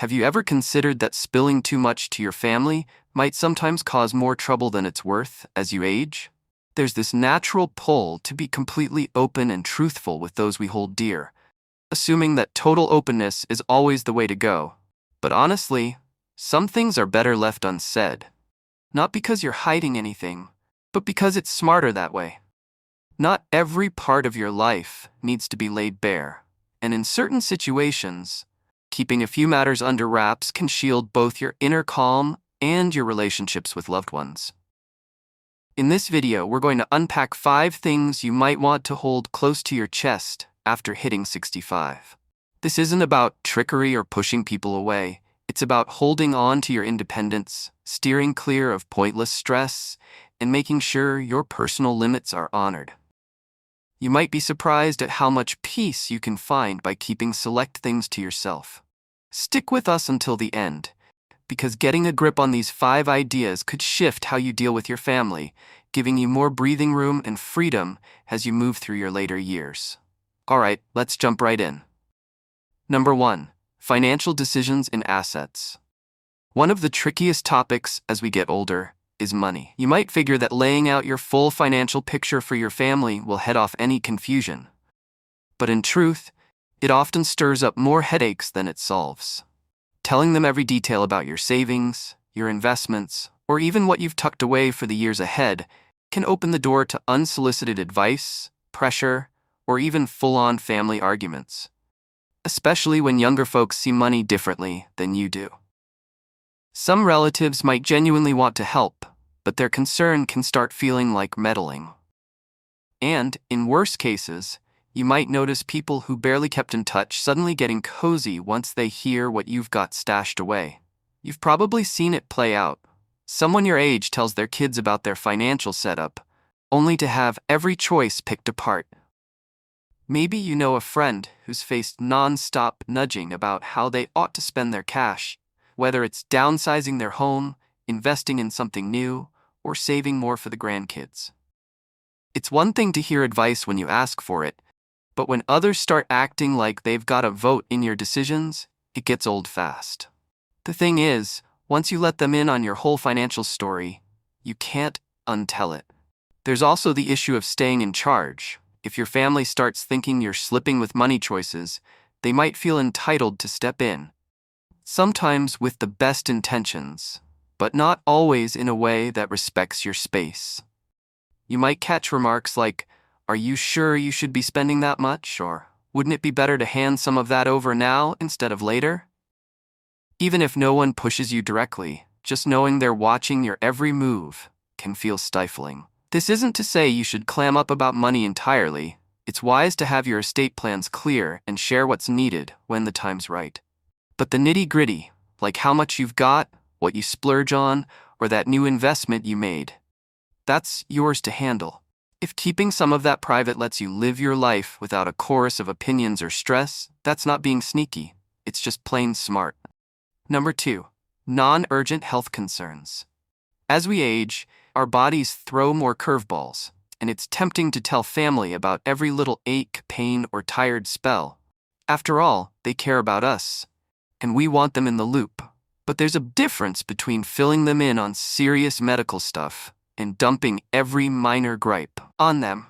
Have you ever considered that spilling too much to your family might sometimes cause more trouble than it's worth as you age? There's this natural pull to be completely open and truthful with those we hold dear, assuming that total openness is always the way to go. But honestly, some things are better left unsaid. Not because you're hiding anything, but because it's smarter that way. Not every part of your life needs to be laid bare, and in certain situations, keeping a few matters under wraps can shield both your inner calm and your relationships with loved ones. In this video, we're going to unpack 5 things you might want to hold close to your chest after hitting 65. This isn't about trickery or pushing people away. It's about holding on to your independence, steering clear of pointless stress, and making sure your personal limits are honored. You might be surprised at how much peace you can find by keeping select things to yourself. Stick with us until the end, because getting a grip on these 5 ideas could shift how you deal with your family, giving you more breathing room and freedom as you move through your later years. Alright, let's jump right in. Number 1. Financial decisions and assets. One of the trickiest topics as we get older is money. You might figure that laying out your full financial picture for your family will head off any confusion. But in truth, it often stirs up more headaches than it solves. Telling them every detail about your savings, your investments, or even what you've tucked away for the years ahead can open the door to unsolicited advice, pressure, or even full-on family arguments, especially when younger folks see money differently than you do. Some relatives might genuinely want to help, but their concern can start feeling like meddling. And, in worse cases, you might notice people who barely kept in touch suddenly getting cozy once they hear what you've got stashed away. You've probably seen it play out. Someone your age tells their kids about their financial setup, only to have every choice picked apart. Maybe you know a friend who's faced non-stop nudging about how they ought to spend their cash, whether it's downsizing their home, investing in something new, or saving more for the grandkids. It's one thing to hear advice when you ask for it, but when others start acting like they've got a vote in your decisions, it gets old fast. The thing is, once you let them in on your whole financial story, you can't untell it. There's also the issue of staying in charge. If your family starts thinking you're slipping with money choices, they might feel entitled to step in. Sometimes with the best intentions, but not always in a way that respects your space. You might catch remarks like, "Are you sure you should be spending that much?" Or, "Wouldn't it be better to hand some of that over now instead of later?" Even if no one pushes you directly, just knowing they're watching your every move can feel stifling. This isn't to say you should clam up about money entirely. It's wise to have your estate plans clear and share what's needed when the time's right. But the nitty-gritty, like how much you've got, what you splurge on, or that new investment you made, that's yours to handle. If keeping some of that private lets you live your life without a chorus of opinions or stress, that's not being sneaky. It's just plain smart. Number 2. Non-urgent health concerns. As we age, our bodies throw more curveballs, and it's tempting to tell family about every little ache, pain, or tired spell. After all, they care about us, and we want them in the loop. But there's a difference between filling them in on serious medical stuff and dumping every minor gripe on them.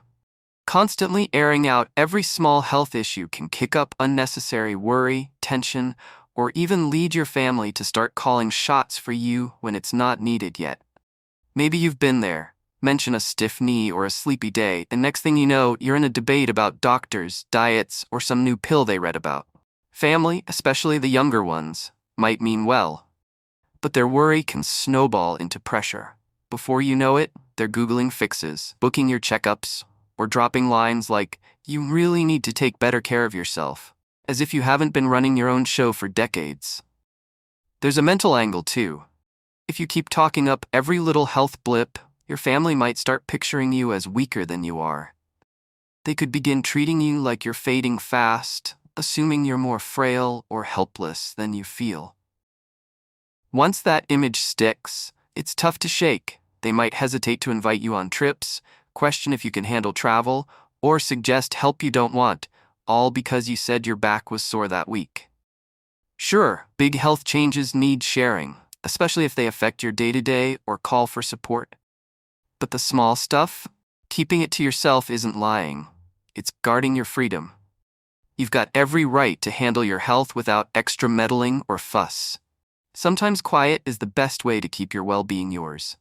Constantly airing out every small health issue can kick up unnecessary worry, tension, or even lead your family to start calling shots for you when it's not needed yet. Maybe you've been there. Mention a stiff knee or a sleepy day, and next thing you know, you're in a debate about doctors, diets, or some new pill they read about. Family, especially the younger ones, might mean well, but their worry can snowball into pressure. Before you know it, they're Googling fixes, booking your checkups, or dropping lines like, "You really need to take better care of yourself," as if you haven't been running your own show for decades. There's a mental angle too. If you keep talking up every little health blip, your family might start picturing you as weaker than you are. They could begin treating you like you're fading fast, assuming you're more frail or helpless than you feel. Once that image sticks, it's tough to shake. They might hesitate to invite you on trips, question if you can handle travel, or suggest help you don't want, all because you said your back was sore that week. Sure, big health changes need sharing, especially if they affect your day-to-day or call for support. But the small stuff? Keeping it to yourself isn't lying. It's guarding your freedom. You've got every right to handle your health without extra meddling or fuss. Sometimes quiet is the best way to keep your well-being yours.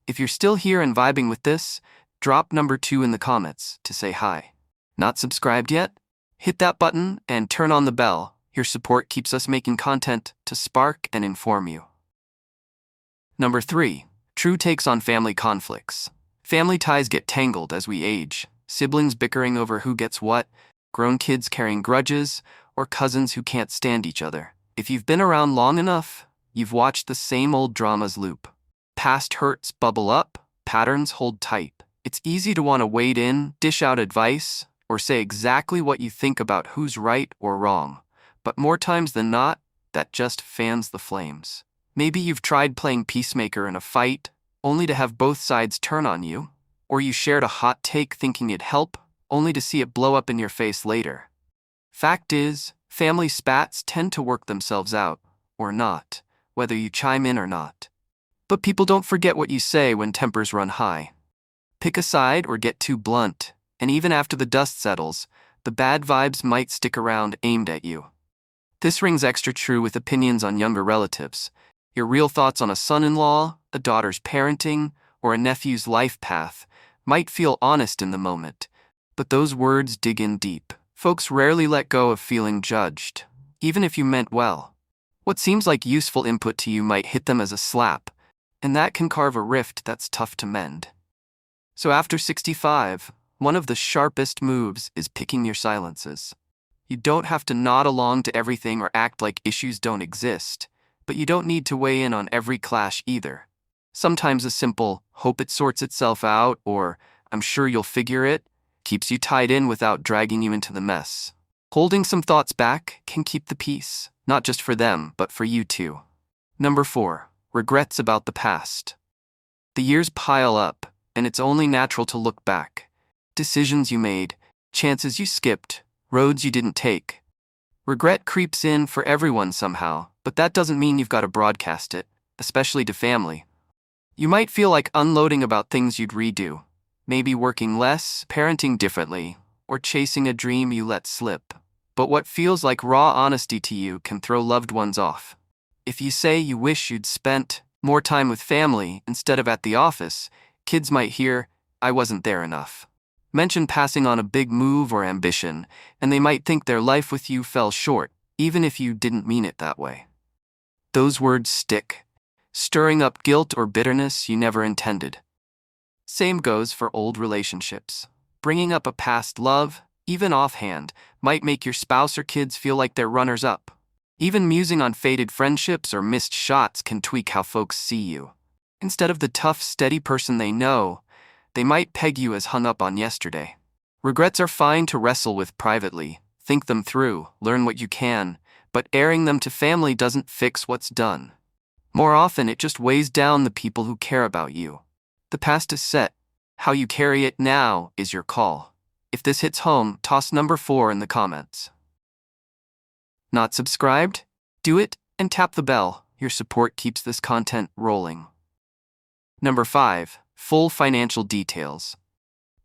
If you're still here and vibing with this, drop number 2 in the comments to say hi. Not subscribed yet? Hit that button and turn on the bell. Your support keeps us making content to spark and inform you. Number 3. True takes on family conflicts. Family ties get tangled as we age. Siblings bickering over who gets what, grown kids carrying grudges, or cousins who can't stand each other. If you've been around long enough, you've watched the same old dramas loop. Past hurts bubble up, patterns hold tight. It's easy to want to wade in, dish out advice, or say exactly what you think about who's right or wrong. But more times than not, that just fans the flames. Maybe you've tried playing peacemaker in a fight, only to have both sides turn on you. Or you shared a hot take thinking it'd help, only to see it blow up in your face later. Fact is, family spats tend to work themselves out, or not, whether you chime in or not. But people don't forget what you say when tempers run high. Pick a side or get too blunt, and even after the dust settles, the bad vibes might stick around aimed at you. This rings extra true with opinions on younger relatives. Your real thoughts on a son-in-law, a daughter's parenting, or a nephew's life path might feel honest in the moment, but those words dig in deep. Folks rarely let go of feeling judged, even if you meant well. What seems like useful input to you might hit them as a slap, and that can carve a rift that's tough to mend. So after 65, one of the sharpest moves is picking your silences. You don't have to nod along to everything or act like issues don't exist, but you don't need to weigh in on every clash either. Sometimes a simple, hope it sorts itself out, or I'm sure you'll figure it, keeps you tied in without dragging you into the mess. Holding some thoughts back can keep the peace, not just for them, but for you too. Number 4. Regrets about the past. The years pile up, and it's only natural to look back. Decisions you made, chances you skipped, roads you didn't take. Regret creeps in for everyone somehow, but that doesn't mean you've got to broadcast it, especially to family. You might feel like unloading about things you'd redo, maybe working less, parenting differently, or chasing a dream you let slip. But what feels like raw honesty to you can throw loved ones off. If you say you wish you'd spent more time with family instead of at the office, kids might hear, "I wasn't there enough." Mention passing on a big move or ambition, and they might think their life with you fell short, even if you didn't mean it that way. Those words stick, stirring up guilt or bitterness you never intended. Same goes for old relationships. Bringing up a past love, even offhand, might make your spouse or kids feel like they're runners-up. Even musing on faded friendships or missed shots can tweak how folks see you. Instead of the tough, steady person they know, they might peg you as hung up on yesterday. Regrets are fine to wrestle with privately. Think them through, learn what you can, but airing them to family doesn't fix what's done. More often, it just weighs down the people who care about you. The past is set. How you carry it now is your call. If this hits home, toss number 4 in the comments. Not subscribed? Do it and tap the bell. Your support keeps this content rolling. Number 5. Full financial details.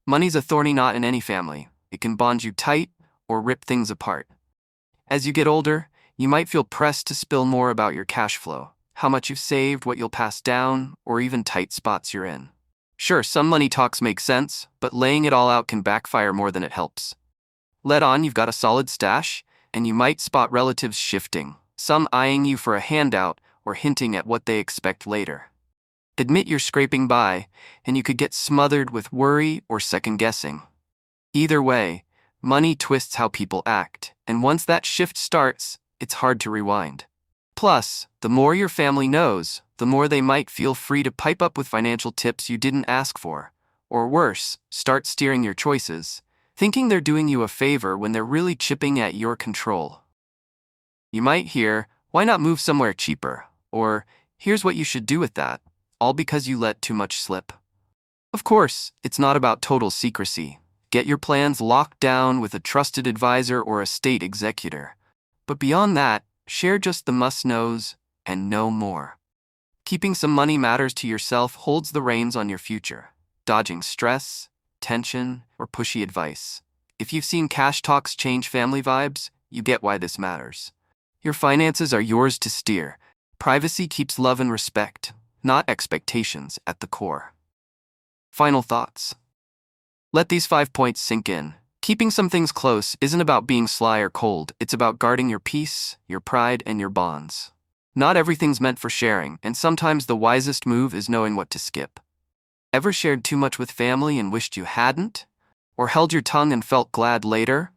Money's a thorny knot in any family. It can bond you tight or rip things apart. As you get older, you might feel pressed to spill more about your cash flow, how much you've saved, what you'll pass down, or even tight spots you're in. Sure, some money talks make sense, but laying it all out can backfire more than it helps. Let on you've got a solid stash, and you might spot relatives shifting, some eyeing you for a handout or hinting at what they expect later. Admit you're scraping by, and you could get smothered with worry or second-guessing. Either way, money twists how people act, and once that shift starts, it's hard to rewind. Plus, the more your family knows, the more they might feel free to pipe up with financial tips you didn't ask for. Or worse, start steering your choices, thinking they're doing you a favor when they're really chipping at your control. You might hear, "Why not move somewhere cheaper?" Or, "Here's what you should do with that," all because you let too much slip. Of course, it's not about total secrecy. Get your plans locked down with a trusted advisor or estate executor. But beyond that, Share just the must-knows and no more. Keeping some money matters to yourself holds the reins on your future, dodging stress, tension, or pushy advice. If you've seen cash talks change family vibes, you get why this matters. Your finances are yours to steer. Privacy keeps love and respect, not expectations, at the core. Final thoughts. Let these 5 points sink in. Keeping some things close isn't about being sly or cold, it's about guarding your peace, your pride, and your bonds. Not everything's meant for sharing, and sometimes the wisest move is knowing what to skip. Ever shared too much with family and wished you hadn't? Or held your tongue and felt glad later?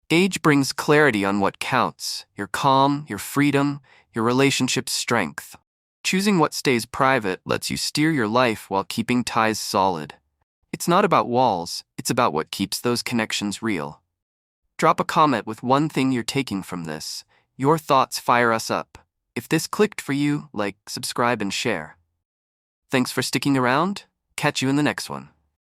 Age brings clarity on what counts: your calm, your freedom, your relationship's strength. Choosing what stays private lets you steer your life while keeping ties solid. It's not about walls, it's about what keeps those connections real. Drop a comment with one thing you're taking from this. Your thoughts fire us up. If this clicked for you, like, subscribe, and share. Thanks for sticking around. Catch you in the next one.